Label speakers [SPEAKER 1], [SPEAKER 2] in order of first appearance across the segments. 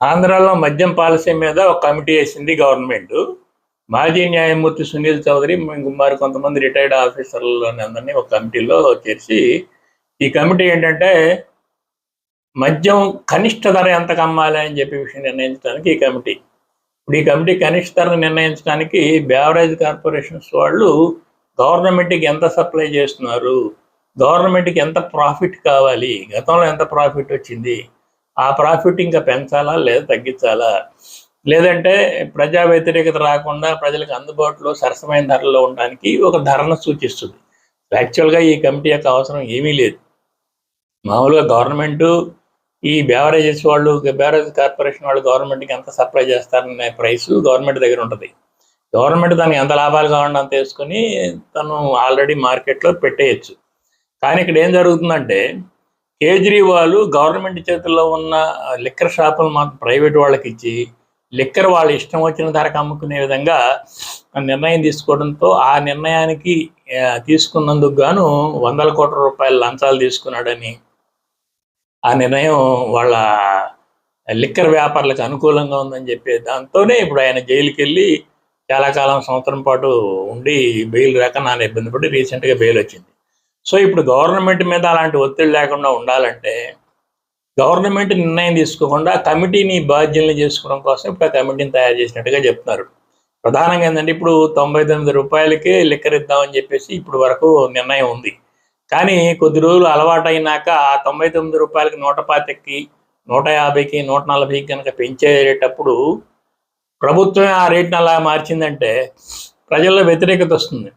[SPEAKER 1] ఆంధ్రాలో మద్యం పాలసీ మీద ఒక కమిటీ వేసింది గవర్నమెంట్. మాజీ న్యాయమూర్తి సునీల్ చౌదరి మరి కొంతమంది రిటైర్డ్ ఆఫీసర్లని అందరినీ ఒక కమిటీలో చేర్చి, ఈ కమిటీ ఏంటంటే మద్యం కనిష్ట ధర ఎంతకు అమ్మాలి అని చెప్పి విషయం నిర్ణయించడానికి ఈ కమిటీ. ఇప్పుడు ఈ కమిటీ కనిష్ట ధర నిర్ణయించడానికి బేవరేజ్ కార్పొరేషన్స్ వాళ్ళు గవర్నమెంట్కి ఎంత సప్లై చేస్తున్నారు, గవర్నమెంట్కి ఎంత ప్రాఫిట్ కావాలి, గతంలో ఎంత ప్రాఫిట్ వచ్చింది, ఆ ప్రాఫిట్ ఇంకా పెంచాలా లేదా తగ్గించాలా, లేదంటే ప్రజా వ్యతిరేకత రాకుండా ప్రజలకు అందుబాటులో సరసమైన ధరలో ఉండడానికి ఒక ధరను సూచిస్తుంది. యాక్చువల్గా ఈ కమిటీ యొక్క అవసరం ఏమీ లేదు. మామూలుగా గవర్నమెంటు ఈ బేవరేజెస్ వాళ్ళు, బేవరేజ్ కార్పొరేషన్ వాళ్ళు గవర్నమెంట్కి ఎంత సప్లై చేస్తారనే ప్రైస్ గవర్నమెంట్ దగ్గర ఉంటుంది. గవర్నమెంట్ దానికి ఎంత లాభాలు కావాలని అంత వేసుకొని తను ఆల్రెడీ మార్కెట్లో పెట్టేయచ్చు. కానీ ఇక్కడ ఏం జరుగుతుందంటే కేజ్రీవాల్ గవర్నమెంట్ చేతుల్లో ఉన్న లిక్కర్ షాపులు మాత్రం ప్రైవేట్ వాళ్ళకి ఇచ్చి లిక్కర్ వాళ్ళు ఇష్టం వచ్చిన ధరకు అమ్ముకునే విధంగా నిర్ణయం తీసుకోవడంతో ఆ నిర్ణయానికి తీసుకున్నందుకు గాను 100 కోట్ల రూపాయల లంచాలు తీసుకున్నాడని, ఆ నిర్ణయం వాళ్ళ లిక్కర్ వ్యాపారులకు అనుకూలంగా ఉందని చెప్పే దాంతోనే ఇప్పుడు ఆయన జైలుకి వెళ్ళి చాలా కాలం, సంవత్సరం పాటు ఉండి బెయిల్ రాక నాన్న ఇబ్బంది పడి రీసెంట్గా బెయిల్ వచ్చింది. సో ఇప్పుడు గవర్నమెంట్ మీద అలాంటి ఒత్తిడి లేకుండా ఉండాలంటే గవర్నమెంట్ నిర్ణయం తీసుకోకుండా కమిటీని బాధ్యతలు చేసుకోవడం కోసం ఇప్పుడు ఆ కమిటీని తయారు చేసినట్టుగా చెప్తున్నారు. ప్రధానంగా ఏంటంటే ఇప్పుడు 99 రూపాయలకే లిక్కర్ ఇద్దామని చెప్పేసి ఇప్పుడు వరకు నిర్ణయం ఉంది. కానీ కొద్ది రోజులు అలవాటు అయినాక ఆ 99 రూపాయలకి 125కి, 150కి, 140కి కనుక పెంచేటప్పుడు ప్రభుత్వమే ఆ రేట్ని అలా మార్చిందంటే ప్రజల్లో వ్యతిరేకత వస్తుంది.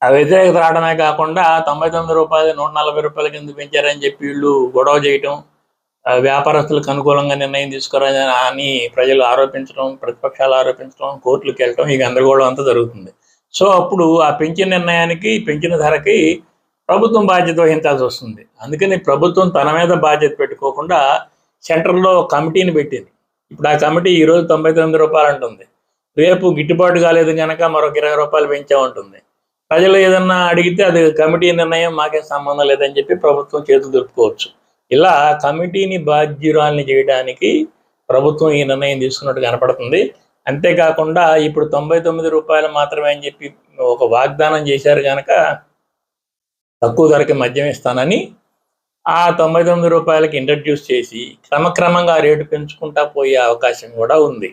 [SPEAKER 1] ఆ వ్యతిరేకత రావడమే కాకుండా 99 రూపాయలు 140 రూపాయల కింద పెంచారని చెప్పి వీళ్ళు గొడవ చేయటం, వ్యాపారస్తులకు అనుకూలంగా నిర్ణయం తీసుకురాని అని ప్రజలు ఆరోపించడం, ప్రతిపక్షాలు ఆరోపించడం, కోర్టులకు వెళ్ళటం, ఈ గందరగోళం అంతా జరుగుతుంది. సో అప్పుడు ఆ పెంచిన నిర్ణయానికి, పెంచిన ధరకి ప్రభుత్వం బాధ్యత వహించాల్సి వస్తుంది. అందుకని ప్రభుత్వం తన మీద బాధ్యత పెట్టుకోకుండా సెంట్రల్లో కమిటీని పెట్టింది. ఇప్పుడు ఆ కమిటీ ఈరోజు 99 రూపాయలు అంటుంది, రేపు గిట్టుబాటు కాలేదు కనుక మరొక 20 రూపాయలు పెంచామంటుంది. ప్రజలు ఏదన్నా అడిగితే అది కమిటీ నిర్ణయం, మాకేం సంబంధం లేదని చెప్పి ప్రభుత్వం చేతులు దులుపుకోవచ్చు. ఇలా కమిటీని బాధ్యురాల్ని చేయడానికి ప్రభుత్వం ఈ నిర్ణయం తీసుకున్నట్టు కనపడుతుంది. అంతేకాకుండా ఇప్పుడు 99 రూపాయలు మాత్రమే అని చెప్పి ఒక వాగ్దానం చేశారు కనుక తక్కువ ధరకి మద్యం ఇస్తానని ఆ 99 రూపాయలకి ఇంట్రడ్యూస్ చేసి క్రమక్రమంగా రేటు పెంచుకుంటా పోయే అవకాశం కూడా ఉంది.